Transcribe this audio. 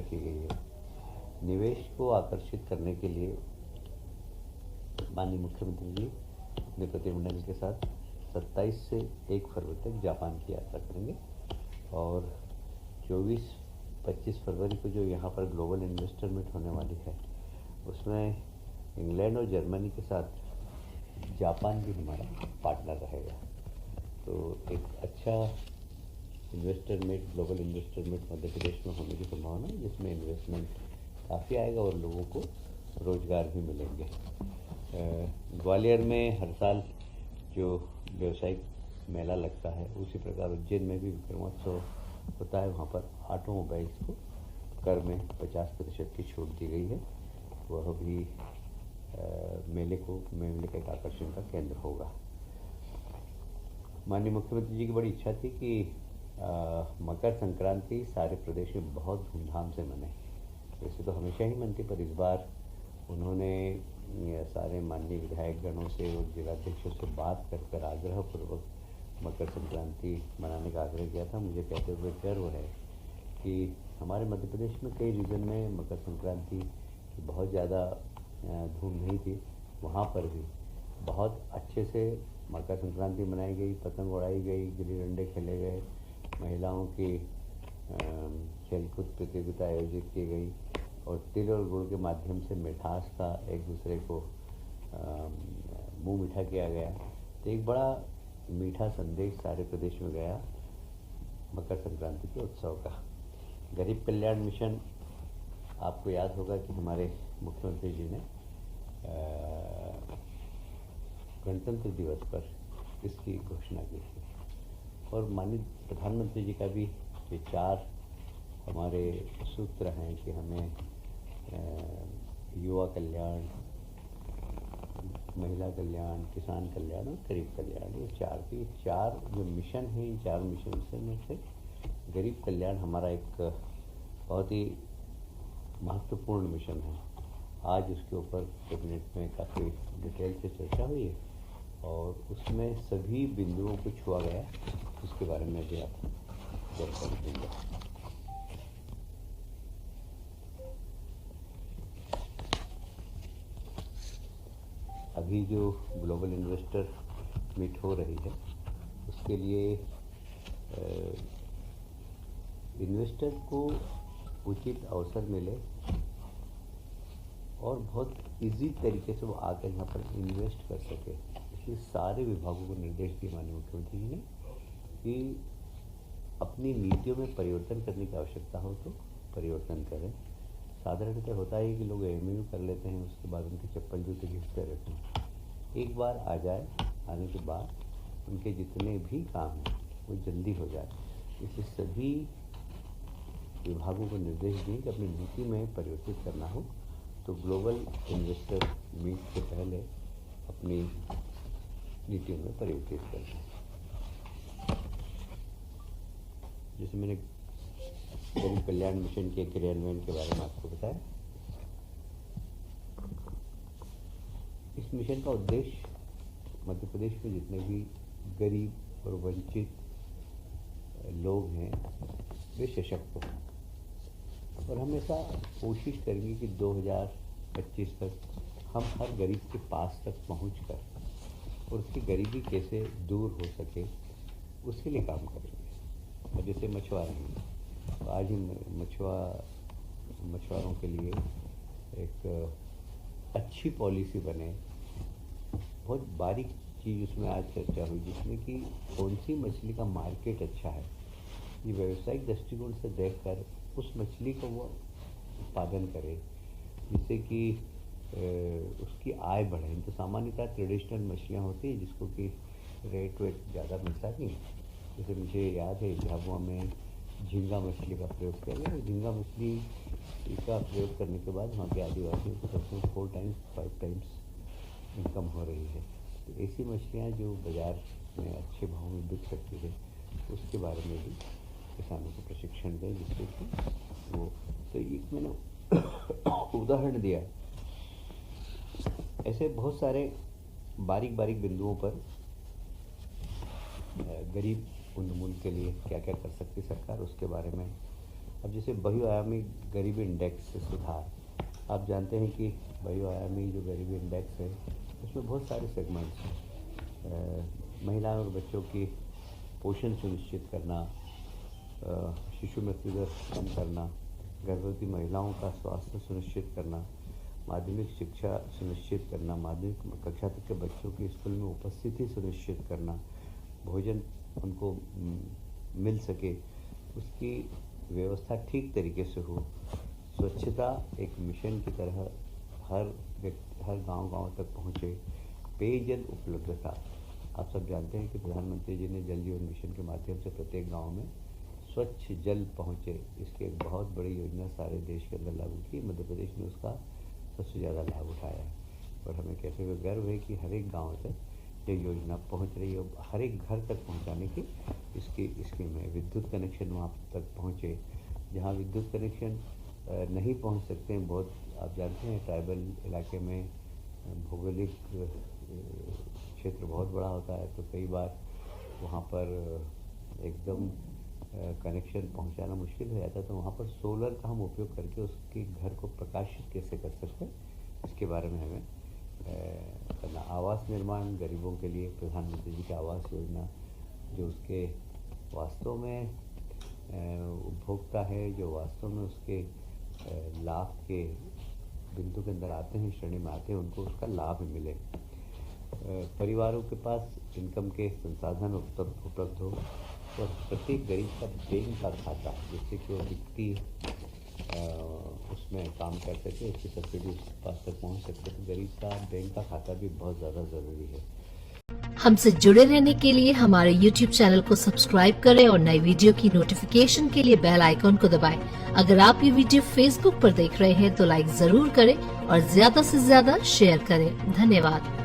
की गई है। निवेश को आकर्षित करने के लिए माननीय मुख्यमंत्री जी अपने प्रतिनिधिमंडल के साथ 27 से 1 फरवरी तक जापान की यात्रा करेंगे और 24-25 फरवरी को जो यहाँ पर ग्लोबल इन्वेस्टर मीट होने वाली है उसमें इंग्लैंड और जर्मनी के साथ जापान भी हमारा पार्टनर रहेगा। तो एक अच्छा investor meet, global investor meet Madhya Pradesh में होने की संभावना है, जिसमें इन्वेस्टमेंट काफ़ी आएगा और लोगों को रोज़गार भी मिलेंगे। ग्वालियर में हर साल जो व्यवसायिक मेला लगता है उसी प्रकार उज्जैन में भी विक्रमोत्सव होता है। वहाँ पर ऑटोमोबाइल्स को कर में 50% की छूट दी गई है। वह भी मेले का एक आकर्षण का केंद्र होगा। माननीय मुख्यमंत्री जी की बड़ी इच्छा थी कि मकर संक्रांति सारे प्रदेश में बहुत धूमधाम से मने। वैसे तो हमेशा ही मनती, पर इस बार उन्होंने सारे माननीय विधायक गणों से और जिलाध्यक्षों से बात कर आग्रहपूर्वक मकर संक्रांति मनाने का आग्रह किया था। मुझे कहते हुए गर्व है कि हमारे मध्य प्रदेश में कई रीजन में मकर संक्रांति की बहुत ज़्यादा धूम नहीं थी, वहाँ पर भी बहुत अच्छे से मकर संक्रांति मनाई गई, पतंग उड़ाई गई, गिल्ली डंडे खेले गए, महिलाओं की खेलकूद प्रतियोगिता आयोजित की गई और तिल और गुड़ के माध्यम से मिठास का एक दूसरे को मुंह मीठा किया गया। तो एक बड़ा मीठा संदेश सारे प्रदेश में गया मकर संक्रांति के उत्सव का। गरीब कल्याण मिशन, आपको याद होगा कि हमारे मुख्यमंत्री जी ने गणतंत्र दिवस पर इसकी घोषणा की थी और माननीय प्रधानमंत्री जी का भी विचार, हमारे सूत्र हैं कि हमें युवा कल्याण, महिला कल्याण, किसान कल्याण और गरीब कल्याण, ये चार जो मिशन हैं, इन 4 मिशन में से गरीब कल्याण हमारा एक बहुत ही महत्वपूर्ण मिशन है। आज उसके ऊपर कैबिनेट में काफ़ी डिटेल से चर्चा हुई है और उसमें सभी बिंदुओं को छुआ गया, उसके बारे में भी आपको जानकारी दूंगा। अभी जो ग्लोबल इन्वेस्टर मीट हो रही है उसके लिए इन्वेस्टर को उचित अवसर मिले और बहुत इजी तरीके से वो आकर यहाँ पर इन्वेस्ट कर सके, इसलिए सारे विभागों को निर्देश दिए माननीय मुख्यमंत्री जी ने कि अपनी नीतियों में परिवर्तन करने की आवश्यकता हो तो परिवर्तन करें। साधारणतः होता है कि लोग एमयू कर लेते हैं, उसके बाद उनके चप्पल जूते घिसते रहते हैं। एक बार आ जाए, आने के बाद उनके जितने भी काम हैं वो जल्दी हो जाए, इसलिए सभी विभागों को निर्देश दिए कि अपनी नीति में परिवर्तित करना हो तो ग्लोबल इन्वेस्टर मीट से पहले अपनी नीतियों में परिवर्तित करना। जैसे मैंने गरीब कल्याण मिशन के क्रियान्वयन के बारे में आपको बताया, इस मिशन का उद्देश्य मध्य प्रदेश में जितने भी गरीब और वंचित लोग हैं वे सशक्त हों और हमेशा कोशिश करेंगे कि 2025 तक हम हर गरीब के पास तक पहुंचकर और उसकी गरीबी कैसे दूर हो सके उसके लिए काम करेंगे। और जैसे मछुआरे हैं, तो आज ही मछुआरों के लिए एक अच्छी पॉलिसी बने, बहुत बारीक चीज़ उसमें आज चर्चा हुई जिसमें कि कौन सी मछली का मार्केट अच्छा है, ये व्यावसायिक दृष्टिकोण से देखकर उस मछली को वो उत्पादन करे जिससे कि उसकी आय बढ़े। तो सामान्यतः ट्रेडिशनल मछलियाँ होती हैं जिसको कि रेट वेट ज़्यादा मिलता नहीं। जैसे मुझे याद है झाबुआ में झींगा मछली का प्रयोग किया गया। झींगा मछली का प्रयोग करने के बाद वहाँ के आदिवासियों को सबसे 4 टाइम्स 5 टाइम्स इनकम हो रही है। तो ऐसी मछलियाँ जो बाज़ार में अच्छे भाव में बिक सकती है उसके बारे में भी किसानों को प्रशिक्षण दें जिससे कि वो, तो एक मैंने उदाहरण दिया। ऐसे बहुत सारे बारीक बारीक बिंदुओं पर गरीब उन्मूलन के लिए क्या क्या कर सकती सरकार, उसके बारे में अब जैसे बहुआयामी गरीबी इंडेक्स से सुधार, आप जानते हैं कि बहुआयामी जो गरीबी इंडेक्स है उसमें बहुत सारे सेगमेंट्स हैं। महिलाओं और बच्चों की पोषण सुनिश्चित करना, शिशु मृत्यु दर कम करना, गर्भवती महिलाओं का स्वास्थ्य सुनिश्चित करना, माध्यमिक शिक्षा सुनिश्चित करना, माध्यमिक कक्षा तक के बच्चों की स्कूल में उपस्थिति सुनिश्चित करना, भोजन उनको मिल सके, उसकी व्यवस्था ठीक तरीके से हो, स्वच्छता एक मिशन की तरह हर गांव तक पहुंचे, पेयजल उपलब्धता। आप सब जानते हैं कि प्रधानमंत्री जी ने जल जीवन मिशन के माध्यम से प्रत्येक गांव में स्वच्छ जल पहुंचे, इसकी एक बहुत बड़ी योजना सारे देश के अंदर लागू की। मध्य प्रदेश ने उसका सबसे ज़्यादा लाभ उठाया है और हमें कहते हुए गर्व है कि हर एक गाँव तक ये योजना पहुंच रही है। हर एक घर तक पहुंचाने की इसकी स्कीम है। विद्युत कनेक्शन वहाँ तक पहुँचे, जहाँ विद्युत कनेक्शन नहीं पहुंच सकते हैं, बहुत आप जानते हैं ट्राइबल इलाके में भौगोलिक क्षेत्र बहुत बड़ा होता है, तो कई बार वहाँ पर एकदम कनेक्शन पहुंचाना मुश्किल हो जाता है, तो वहाँ पर सोलर का हम उपयोग करके उसके घर को प्रकाशित कैसे कर सकते हैं, इसके बारे में हमें करना। आवास निर्माण गरीबों के लिए प्रधानमंत्री जी की आवास योजना, जो उसके वास्तव में उपभोक्ता है, जो वास्तव में उसके लाभ के बिंदु के अंदर आते हैं, श्रेणी में आते हैं, उनको उसका लाभ मिले। परिवारों के पास इनकम के संसाधन उपलब्ध हो और प्रत्येक गरीब का बैंक का खाता, जिससे कि वो वित्तीय उसमें काम कर सके, उसकी सब्सिडी उसके पास तक पहुंच सकते, तो गरीब का बैंक का खाता भी बहुत ज़्यादा ज़रूरी है। हमसे जुड़े रहने के लिए हमारे YouTube चैनल को सब्सक्राइब करें और नई वीडियो की नोटिफिकेशन के लिए बेल आइकॉन को दबाएं। अगर आप ये वीडियो Facebook पर देख रहे हैं तो लाइक जरूर करें और ज्यादा से ज्यादा शेयर करें। धन्यवाद।